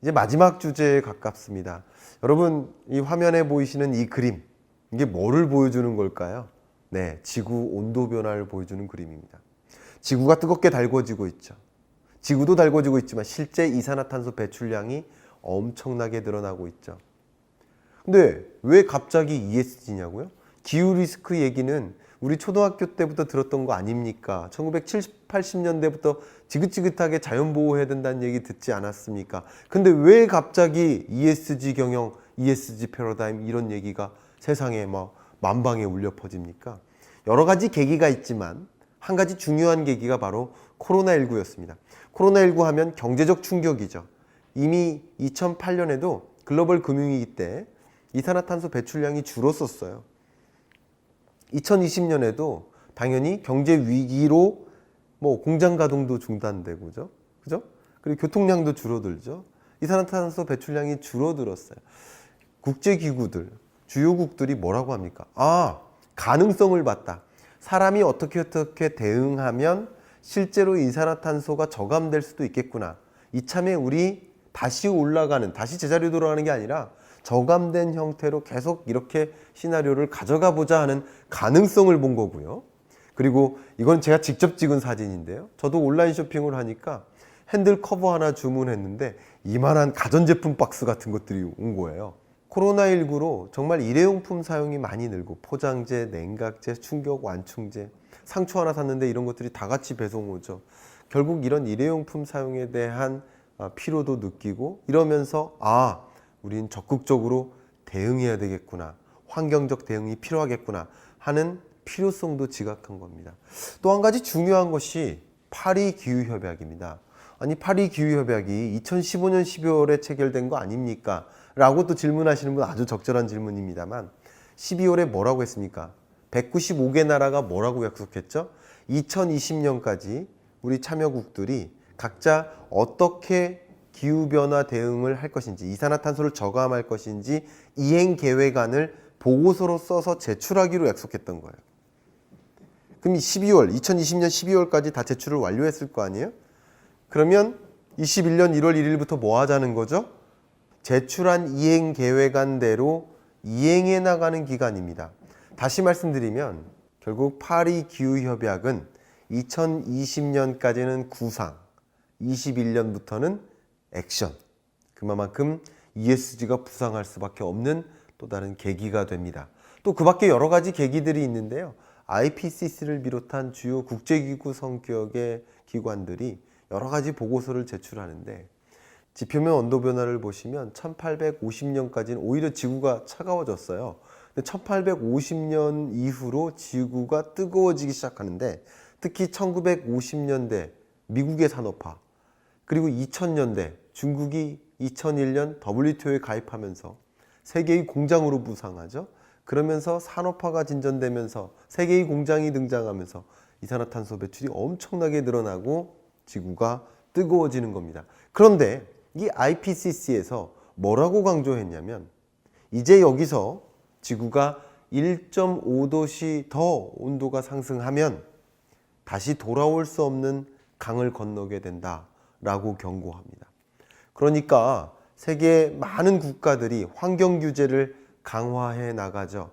이제 마지막 주제에 가깝습니다. 여러분, 이 화면에 보이시는 이 그림, 이게 뭐를 보여주는 걸까요? 네, 지구 온도 변화를 보여주는 그림입니다. 지구가 뜨겁게 달궈지고 있죠. 지구도 달궈지고 있지만 실제 이산화탄소 배출량이 엄청나게 늘어나고 있죠. 근데 왜 갑자기 ESG냐고요? 기후 리스크 얘기는 우리 초등학교 때부터 들었던 거 아닙니까? 1970, 80년대부터 지긋지긋하게 자연보호해야 된다는 얘기 듣지 않았습니까? 근데 왜 갑자기 ESG 경영, ESG 패러다임 이런 얘기가 세상에 막 만방에 울려 퍼집니까? 여러 가지 계기가 있지만 한 가지 중요한 계기가 바로 코로나19였습니다. 코로나19 하면 경제적 충격이죠. 이미 2008년에도 글로벌 금융위기 때 이산화탄소 배출량이 줄었었어요. 2020년에도 당연히 경제 위기로 뭐 공장 가동도 중단되고, 그죠? 그리고 교통량도 줄어들죠. 이산화탄소 배출량이 줄어들었어요. 국제기구들, 주요국들이 뭐라고 합니까? 가능성을 봤다. 사람이 어떻게 대응하면 실제로 이산화탄소가 저감될 수도 있겠구나. 이참에 우리 다시 올라가는, 다시 제자리로 돌아가는 게 아니라 저감된 형태로 계속 이렇게 시나리오를 가져가 보자 하는 가능성을 본 거고요. 그리고 이건 제가 직접 찍은 사진인데요. 저도 온라인 쇼핑을 하니까 핸들 커버 하나 주문했는데 이만한 가전제품 박스 같은 것들이 온 거예요. 코로나19로 정말 일회용품 사용이 많이 늘고 포장재, 냉각재, 충격 완충재, 상추 하나 샀는데 이런 것들이 다 같이 배송 오죠. 결국 이런 일회용품 사용에 대한 피로도 느끼고 이러면서 우린 적극적으로 대응해야 되겠구나. 환경적 대응이 필요하겠구나 하는 필요성도 지각한 겁니다. 또 한 가지 중요한 것이 파리 기후협약입니다. 아니 파리 기후협약이 2015년 12월에 체결된 거 아닙니까? 라고 또 질문하시는 분 아주 적절한 질문입니다만 12월에 뭐라고 했습니까? 195개 나라가 뭐라고 약속했죠? 2020년까지 우리 참여국들이 각자 어떻게 기후변화 대응을 할 것인지, 이산화탄소를 저감할 것인지 이행계획안을 보고서로 써서 제출하기로 약속했던 거예요. 그럼 2020년 12월까지 다 제출을 완료했을 거 아니에요? 그러면 21년 1월 1일부터 뭐 하자는 거죠? 제출한 이행계획안대로 이행해 나가는 기간입니다. 다시 말씀드리면 결국 파리 기후협약은 2020년까지는 구상, 21년부터는 액션. 그만큼 ESG가 부상할 수밖에 없는 또 다른 계기가 됩니다. 또 그 밖에 여러 가지 계기들이 있는데요. IPCC를 비롯한 주요 국제기구 성격의 기관들이 여러 가지 보고서를 제출하는데 지표면 온도 변화를 보시면 1850년까지는 오히려 지구가 차가워졌어요. 근데 1850년 이후로 지구가 뜨거워지기 시작하는데 특히 1950년대 미국의 산업화 그리고 2000년대 중국이 2001년 WTO에 가입하면서 세계의 공장으로 부상하죠. 그러면서 산업화가 진전되면서 세계의 공장이 등장하면서 이산화탄소 배출이 엄청나게 늘어나고 지구가 뜨거워지는 겁니다. 그런데 이 IPCC에서 뭐라고 강조했냐면 이제 여기서 지구가 1.5도씨 더 온도가 상승하면 다시 돌아올 수 없는 강을 건너게 된다라고 경고합니다. 그러니까 세계 많은 국가들이 환경 규제를 강화해 나가죠.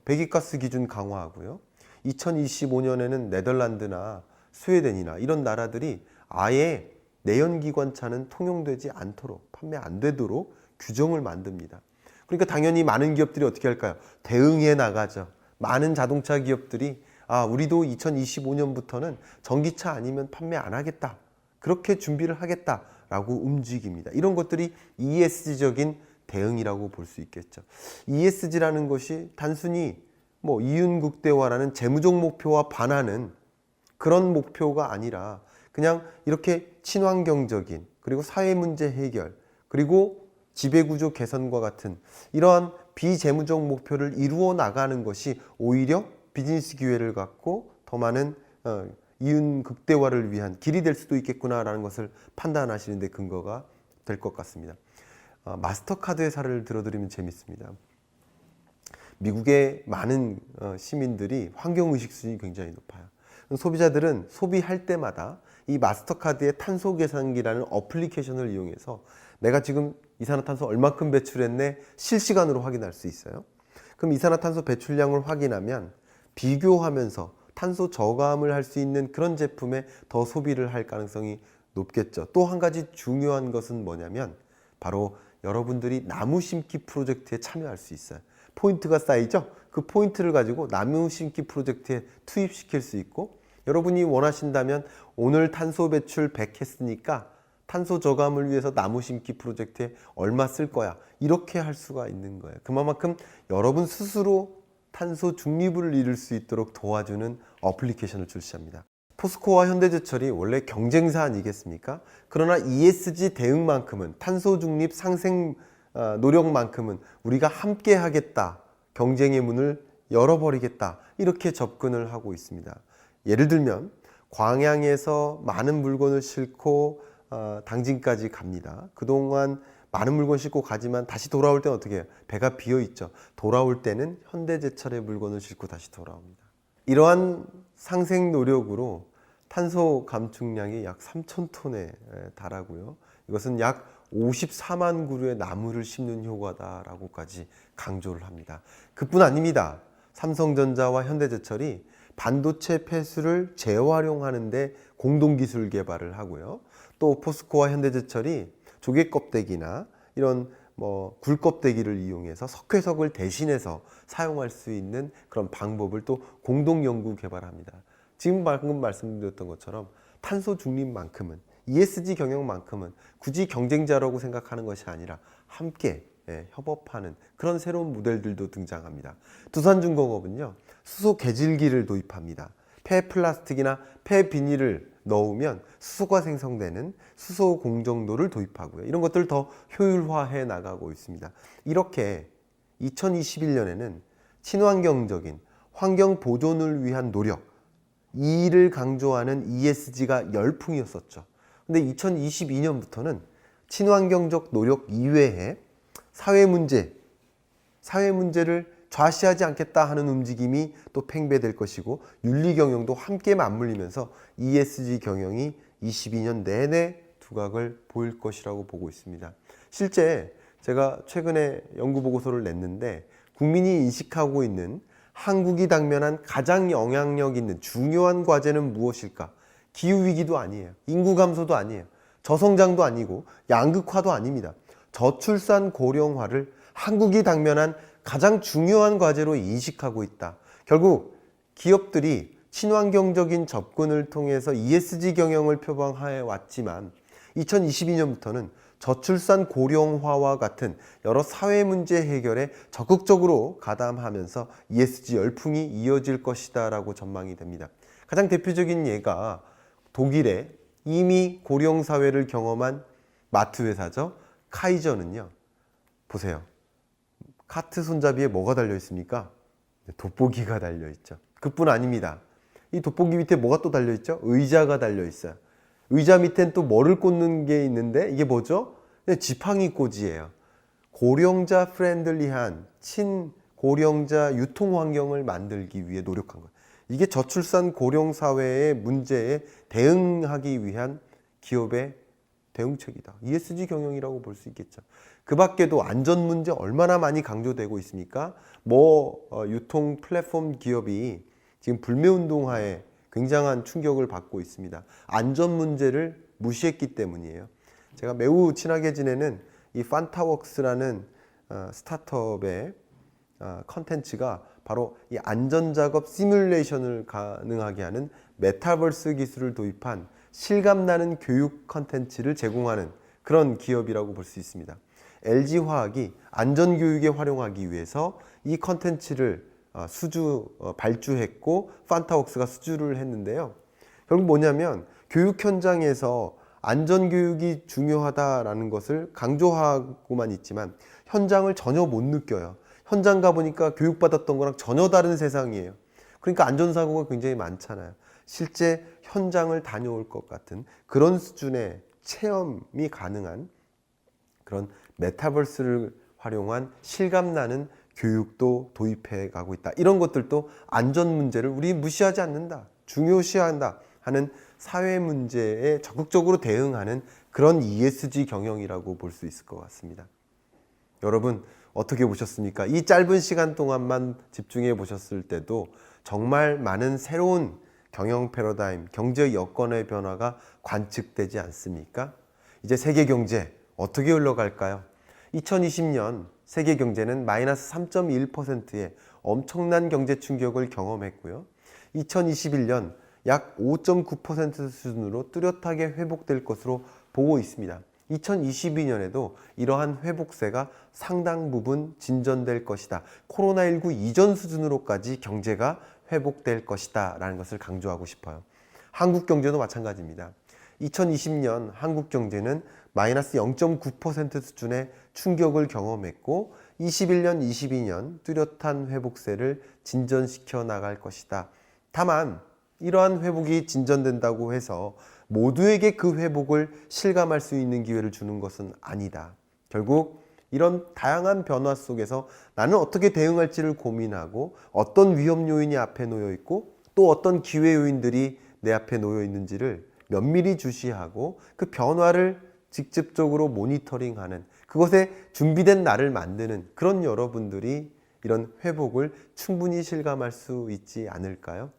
배기가스 기준 강화하고요. 2025년에는 네덜란드나 스웨덴이나 이런 나라들이 아예 내연기관차는 통용되지 않도록 판매 안 되도록 규정을 만듭니다. 그러니까 당연히 많은 기업들이 어떻게 할까요? 대응해 나가죠. 많은 자동차 기업들이 우리도 2025년부터는 전기차 아니면 판매 안 하겠다. 그렇게 준비를 하겠다라고 움직입니다. 이런 것들이 ESG적인 대응이라고 볼 수 있겠죠. ESG라는 것이 단순히 이윤 극대화라는 재무적 목표와 반하는 그런 목표가 아니라 그냥 이렇게 친환경적인 그리고 사회 문제 해결 그리고 지배구조 개선과 같은 이러한 비재무적 목표를 이루어 나가는 것이 오히려 비즈니스 기회를 갖고 더 많은 이윤 극대화를 위한 길이 될 수도 있겠구나라는 것을 판단하시는 데 근거가 될 것 같습니다. 마스터카드의 사례를 들어드리면 재밌습니다. 미국의 많은 시민들이 환경의식 수준이 굉장히 높아요. 소비자들은 소비할 때마다 이 마스터카드의 탄소 계산기라는 어플리케이션을 이용해서 내가 지금 이산화탄소 얼마큼 배출했네 실시간으로 확인할 수 있어요. 그럼 이산화탄소 배출량을 확인하면 비교하면서 탄소 저감을 할 수 있는 그런 제품에 더 소비를 할 가능성이 높겠죠. 또 한 가지 중요한 것은 뭐냐면 바로 여러분들이 나무 심기 프로젝트에 참여할 수 있어요. 포인트가 쌓이죠? 그 포인트를 가지고 나무 심기 프로젝트에 투입시킬 수 있고, 여러분이 원하신다면 오늘 탄소 배출 100 했으니까 탄소 저감을 위해서 나무 심기 프로젝트에 얼마 쓸 거야, 이렇게 할 수가 있는 거예요. 그만큼 여러분 스스로 탄소 중립을 이룰 수 있도록 도와주는 어플리케이션을 출시합니다. 포스코와 현대제철이 원래 경쟁사 아니겠습니까? 그러나 ESG 대응만큼은, 탄소 중립 상생 노력만큼은 우리가 함께 하겠다, 경쟁의 문을 열어버리겠다, 이렇게 접근을 하고 있습니다. 예를 들면 광양에서 많은 물건을 싣고 당진까지 갑니다. 그동안 많은 물건 싣고 가지만 다시 돌아올 때는 어떻게 해요? 배가 비어 있죠. 돌아올 때는 현대제철의 물건을 싣고 다시 돌아옵니다. 이러한 상생 노력으로 탄소 감축량이 약 3,000톤에 달하고요. 이것은 약 54만 그루의 나무를 심는 효과다라고까지 강조를 합니다. 그뿐 아닙니다. 삼성전자와 현대제철이 반도체 폐수를 재활용하는 데 공동기술 개발을 하고요. 또 포스코와 현대제철이 조개 껍데기나 이런 굴 껍데기를 이용해서 석회석을 대신해서 사용할 수 있는 그런 방법을 또 공동 연구 개발합니다. 지금 방금 말씀드렸던 것처럼 탄소 중립만큼은, ESG 경영만큼은 굳이 경쟁자라고 생각하는 것이 아니라 함께 협업하는 그런 새로운 모델들도 등장합니다. 두산중공업은요, 수소 개질기를 도입합니다. 폐플라스틱이나 폐비닐을 넣으면 수소가 생성되는 수소 공정도를 도입하고요. 이런 것들을 더 효율화해 나가고 있습니다. 이렇게 2021년에는 친환경적인 환경 보존을 위한 노력, 이를 강조하는 ESG가 열풍이었었죠. 근데 2022년부터는 친환경적 노력 이외에 사회 문제를 좌시하지 않겠다 하는 움직임이 또 팽배될 것이고, 윤리 경영도 함께 맞물리면서 ESG 경영이 22년 내내 두각을 보일 것이라고 보고 있습니다. 실제 제가 최근에 연구 보고서를 냈는데, 국민이 인식하고 있는 한국이 당면한 가장 영향력 있는 중요한 과제는 무엇일까? 기후위기도 아니에요. 인구 감소도 아니에요. 저성장도 아니고 양극화도 아닙니다. 저출산 고령화를 한국이 당면한 가장 중요한 과제로 인식하고 있다. 결국 기업들이 친환경적인 접근을 통해서 ESG 경영을 표방해 왔지만 2022년부터는 저출산 고령화와 같은 여러 사회 문제 해결에 적극적으로 가담하면서 ESG 열풍이 이어질 것이다 라고 전망이 됩니다. 가장 대표적인 예가 독일의 이미 고령사회를 경험한 마트 회사죠. 카이저는요, 보세요. 카트 손잡이에 뭐가 달려 있습니까? 돋보기가 달려 있죠. 그뿐 아닙니다. 이 돋보기 밑에 뭐가 또 달려 있죠? 의자가 달려 있어요. 의자 밑엔 또 뭐를 꽂는 게 있는데, 이게 뭐죠? 지팡이 꽂이에요. 고령자 프렌들리한 친고령자 유통 환경을 만들기 위해 노력한 거예요. 이게 저출산 고령 사회의 문제에 대응하기 위한 기업의 대응책이다. ESG 경영이라고 볼 수 있겠죠. 그 밖에도 안전 문제 얼마나 많이 강조되고 있습니까? 유통 플랫폼 기업이 지금 불매운동하에 굉장한 충격을 받고 있습니다. 안전 문제를 무시했기 때문이에요. 제가 매우 친하게 지내는 이 판타웍스라는 스타트업의 컨텐츠가 바로 이 안전작업 시뮬레이션을 가능하게 하는 메타버스 기술을 도입한 실감나는 교육 컨텐츠를 제공하는 그런 기업이라고 볼 수 있습니다. LG화학이 안전교육에 활용하기 위해서 이 컨텐츠를 발주했고 판타웍스가 수주를 했는데요. 결국 뭐냐면 교육 현장에서 안전교육이 중요하다라는 것을 강조하고만 있지만 현장을 전혀 못 느껴요. 현장 가보니까 교육받았던 거랑 전혀 다른 세상이에요. 그러니까 안전사고가 굉장히 많잖아요. 실제 현장을 다녀올 것 같은 그런 수준의 체험이 가능한 그런 메타버스를 활용한 실감나는 교육도 도입해 가고 있다. 이런 것들도 안전 문제를 우리 무시하지 않는다, 중요시한다 하는 사회 문제에 적극적으로 대응하는 그런 ESG 경영이라고 볼 수 있을 것 같습니다. 여러분 어떻게 보셨습니까? 이 짧은 시간 동안만 집중해 보셨을 때도 정말 많은 새로운 경영 패러다임, 경제 여건의 변화가 관측되지 않습니까? 이제 세계 경제 어떻게 흘러갈까요? 2020년 세계 경제는 마이너스 3.1%의 엄청난 경제 충격을 경험했고요. 2021년 약 5.9% 수준으로 뚜렷하게 회복될 것으로 보고 있습니다. 2022년에도 이러한 회복세가 상당 부분 진전될 것이다. 코로나19 이전 수준으로까지 경제가 회복될 것이다 라는 것을 강조하고 싶어요. 한국 경제도 마찬가지입니다. 2020년 한국 경제는 마이너스 0.9% 수준의 충격을 경험했고 21년, 22년 뚜렷한 회복세를 진전시켜 나갈 것이다. 다만 이러한 회복이 진전된다고 해서 모두에게 그 회복을 실감할 수 있는 기회를 주는 것은 아니다. 결국 이런 다양한 변화 속에서 나는 어떻게 대응할지를 고민하고 어떤 위험 요인이 앞에 놓여 있고 또 어떤 기회 요인들이 내 앞에 놓여 있는지를 면밀히 주시하고 그 변화를 직접적으로 모니터링하는 그것에 준비된 나를 만드는 그런 여러분들이 이런 회복을 충분히 실감할 수 있지 않을까요?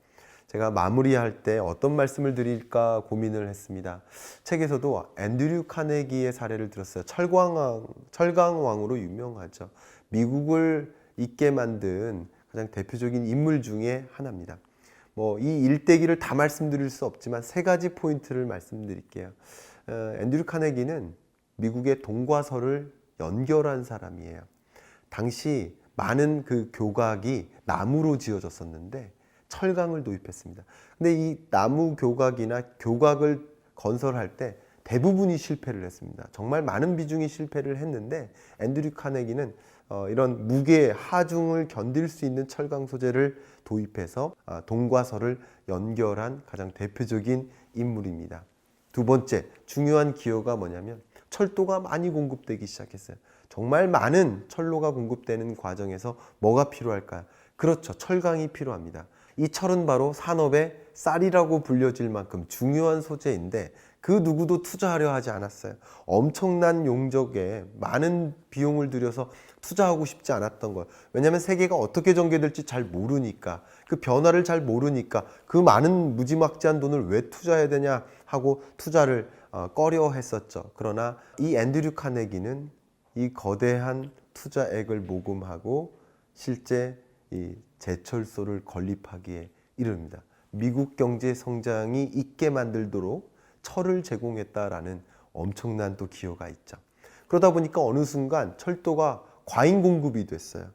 제가 마무리할 때 어떤 말씀을 드릴까 고민을 했습니다. 책에서도 앤드류 카네기의 사례를 들었어요. 철강왕으로 유명하죠. 미국을 있게 만든 가장 대표적인 인물 중에 하나입니다. 이 일대기를 다 말씀드릴 수 없지만 세 가지 포인트를 말씀드릴게요. 앤드류 카네기는 미국의 동과서를 연결한 사람이에요. 당시 많은 그 교각이 나무로 지어졌었는데 철강을 도입했습니다. 근데 이 나무 교각이나 교각을 건설할 때 대부분이 실패를 했습니다. 정말 많은 비중이 실패를 했는데 앤드류 카네기는 이런 무게 하중을 견딜 수 있는 철강 소재를 도입해서 동과서를 연결한 가장 대표적인 인물입니다. 두 번째 중요한 기여가 뭐냐면 철도가 많이 공급되기 시작했어요. 정말 많은 철로가 공급되는 과정에서 뭐가 필요할까요? 그렇죠. 철강이 필요합니다. 이 철은 바로 산업의 쌀이라고 불려질 만큼 중요한 소재인데 그 누구도 투자하려 하지 않았어요. 엄청난 용적에 많은 비용을 들여서 투자하고 싶지 않았던 거예요. 왜냐하면 세계가 어떻게 전개될지 잘 모르니까 그 변화를 잘 모르니까 그 많은 무지막지한 돈을 왜 투자해야 되냐 하고 투자를 꺼려 했었죠. 그러나 이 앤드류 카네기는 이 거대한 투자액을 모금하고 실제 이 제철소를 건립하기에 이릅니다. 미국 경제 성장이 있게 만들도록 철을 제공했다라는 엄청난 또 기여가 있죠. 그러다 보니까 어느 순간 철도가 과잉 공급이 됐어요.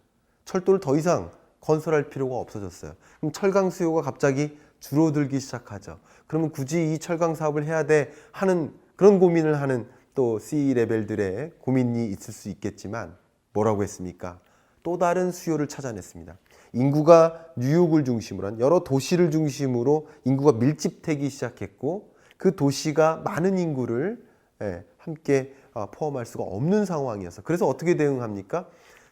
철도를 더 이상 건설할 필요가 없어졌어요. 그럼 철강 수요가 갑자기 줄어들기 시작하죠. 그러면 굳이 이 철강 사업을 해야 돼 하는 그런 고민을 하는 또 C 레벨들의 고민이 있을 수 있겠지만 뭐라고 했습니까? 또 다른 수요를 찾아냈습니다. 인구가 뉴욕을 중심으로 한 여러 도시를 중심으로 인구가 밀집되기 시작했고 그 도시가 많은 인구를 함께 포함할 수가 없는 상황이어서 그래서 어떻게 대응합니까?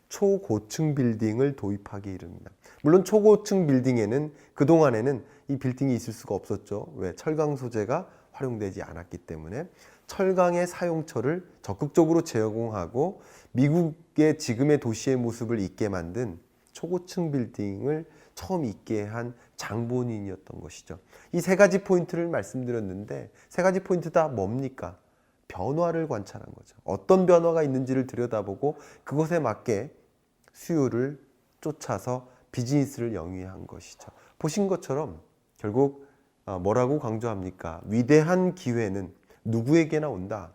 초고층 빌딩을 도입하기 이릅니다. 물론 초고층 빌딩에는 그동안에는 이 빌딩이 있을 수가 없었죠. 왜? 철강 소재가 활용되지 않았기 때문에 철강의 사용처를 적극적으로 제공하고 미국의 지금의 도시의 모습을 있게 만든 초고층 빌딩을 처음 있게 한 장본인이었던 것이죠. 이 세 가지 포인트를 말씀드렸는데 세 가지 포인트 다 뭡니까? 변화를 관찰한 거죠. 어떤 변화가 있는지를 들여다보고 그것에 맞게 수요를 쫓아서 비즈니스를 영위한 것이죠. 보신 것처럼 결국 뭐라고 강조합니까? 위대한 기회는 누구에게나 온다.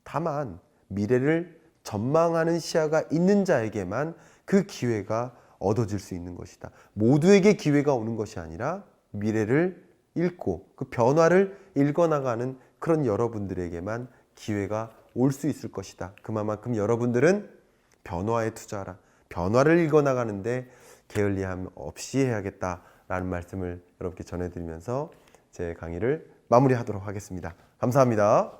다만 미래를 전망하는 시야가 있는 자에게만 그 기회가 얻어질 수 있는 것이다. 모두에게 기회가 오는 것이 아니라 미래를 읽고 그 변화를 읽어나가는 그런 여러분들에게만 기회가 올 수 있을 것이다. 그만큼 여러분들은 변화에 투자하라. 변화를 읽어나가는데 게을리함 없이 해야겠다라는 말씀을 여러분께 전해드리면서 제 강의를 마무리하도록 하겠습니다. 감사합니다.